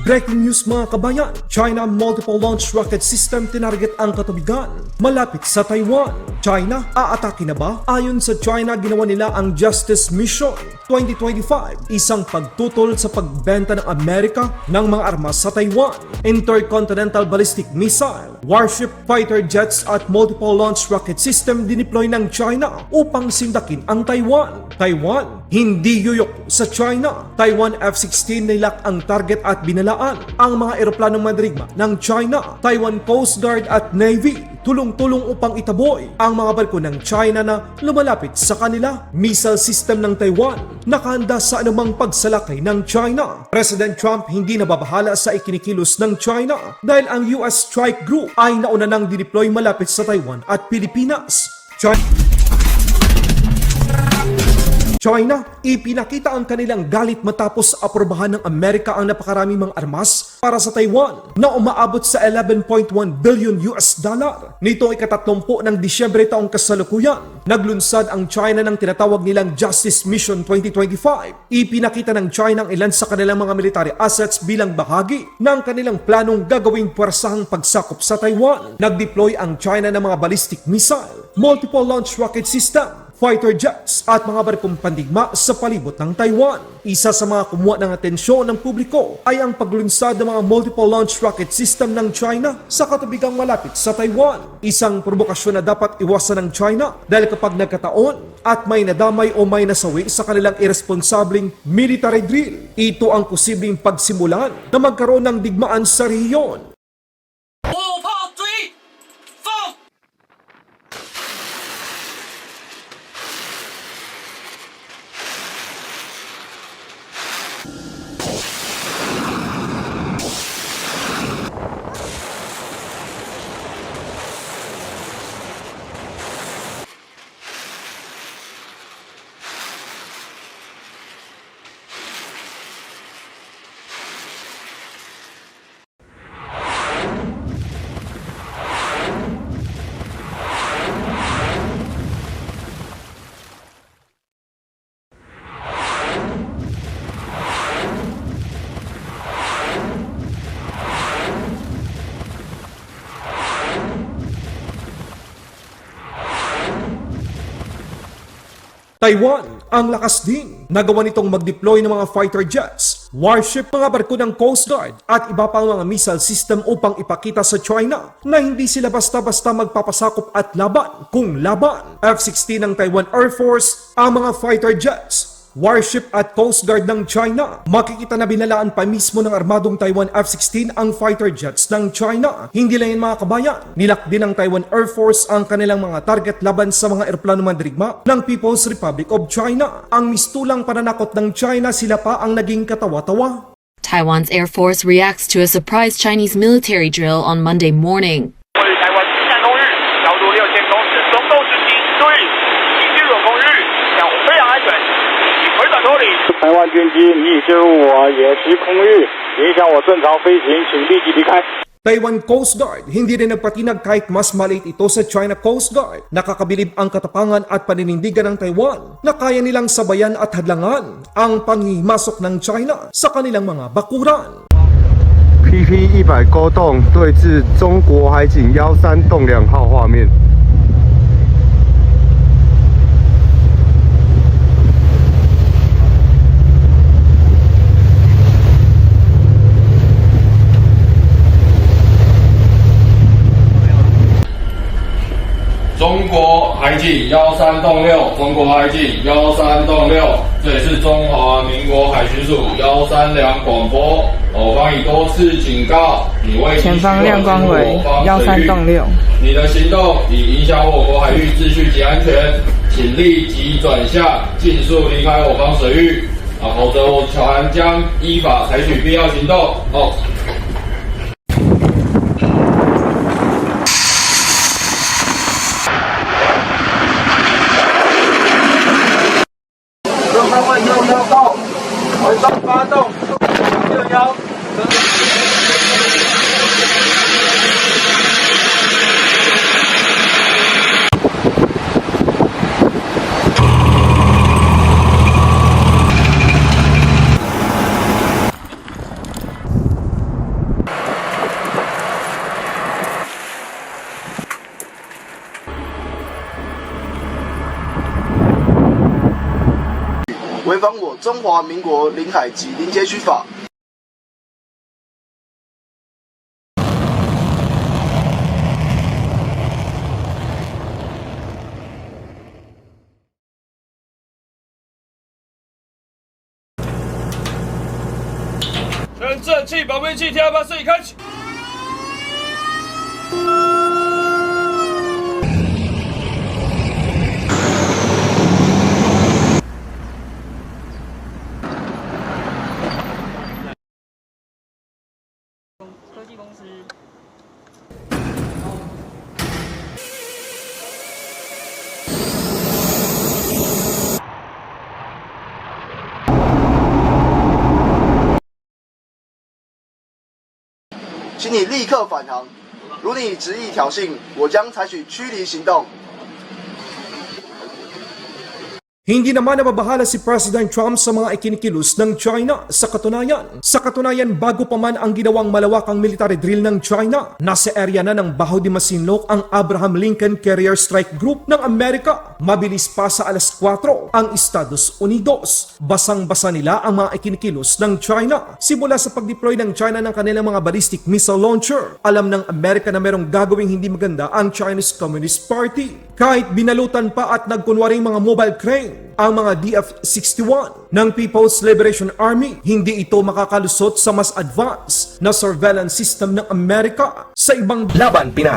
Breaking news mga kabayan, China multiple launch rocket system tinarget ang katubigan malapit sa Taiwan. China, aatake na ba? Ayon sa China, ginawa nila ang Justice Mission 2025, isang pagtutol sa pagbenta ng Amerika ng mga armas sa Taiwan. Intercontinental ballistic missile, warship, fighter jets at multiple launch rocket system dineploy ng China upang sindakin ang Taiwan. Taiwan, hindi yuyok sa China. Taiwan F-16 nilak ang target at binalaan ang mga eroplanong mandirigma ng China. Taiwan Coast Guard at Navy tulong-tulong upang itaboy ang mga barko ng China na lumalapit sa kanila. Missile system ng Taiwan nakahanda sa anumang pagsalakay ng China. President Trump hindi nababahala sa ikinikilos ng China dahil ang US Strike Group ay nauna nang dineploy malapit sa Taiwan at Pilipinas. China, ipinakita ang kanilang galit matapos aprobahan ng Amerika ang napakaraming mga armas para sa Taiwan na umaabot sa 11.1 billion US dollar. Nito ay ika-30 ng Disyembre taong kasalukuyan. Naglunsad ang China ng tinatawag nilang Justice Mission 2025. Ipinakita ng China ang ilan sa kanilang mga military assets bilang bahagi ng kanilang planong gagawing puwersahang pagsakop sa Taiwan. Nag-deploy ang China ng mga ballistic missile, multiple launch rocket system, fighter jets at mga barkong pandigma sa palibot ng Taiwan. Isa sa mga kumuha ng atensyon ng publiko ay ang paglunsad ng mga multiple launch rocket system ng China sa katubigang malapit sa Taiwan. Isang provokasyon na dapat iwasan ng China dahil kapag nagkataon at may nadamay o may nasawi sa kanilang irresponsableng military drill, ito ang posibleng pagsimulan na magkaroon ng digmaan sa rehiyon. Taiwan, ang lakas din. Nagawa nitong mag-deploy ng mga fighter jets, warship, mga barko ng Coast Guard at iba pang mga missile system upang ipakita sa China na hindi sila basta-basta magpapasakop at laban kung laban. F-16 ng Taiwan Air Force, ang mga fighter jets, warship at Coast Guard ng China. Makikita na binalaan pa mismo ng armadong Taiwan F-16 ang fighter jets ng China. Hindi lang yan mga kabayan, nilak din ng Taiwan Air Force ang kanilang mga target laban sa mga eroplano mandirigma ng People's Republic of China. Ang mistulang pananakot ng China, sila pa ang naging katawa-tawa. Taiwan's Air Force reacts to a surprise Chinese military drill on Monday morning. Taiwan Coast Guard, hindi rin nagpatinag kahit mas maliit ito sa China Coast Guard. Nakakabilib ang katapangan at paninindigan ng Taiwan na kaya nilang sabayan at hadlangan ang panghimasok ng China sa kanilang mga bakuran. PP-100 勾动对峙中国海警13栋2号画面。中国海警13栋6，中国海警13栋6，这里是中华民国海巡署132广播，我方已多次警告你未前方亮光为13栋6，你的行动已影响我国海域秩序及安全，请立即转向，尽速离开我方水域，否则我船将依法采取必要行动。发动661。《中华民国领海及临街区法》。全正气保密器天花板摄影开启。科技公司。请你立刻返航。如你执意挑衅，我将采取驱离行动。 Hindi naman nababahala si President Trump sa mga ikinikilos ng China. Sa katunayan, bago pa man ang ginawang malawakang military drill ng China, nasa area na ng Baho de Masinloc ang Abraham Lincoln Carrier Strike Group ng Amerika. Mabilis pa sa alas 4 ang Estados Unidos. Basang-basa nila ang mga ikinikilos ng China. Simula sa pag-deploy ng China ng kanilang mga ballistic missile launcher, alam ng Amerika na merong gagawing hindi maganda ang Chinese Communist Party. Kahit binalutan pa at nagkunwaring mga mobile crane ang mga DF-61 ng People's Liberation Army, hindi ito makakalusot sa mas advanced na surveillance system ng Amerika. Sa ibang Laban Pinas.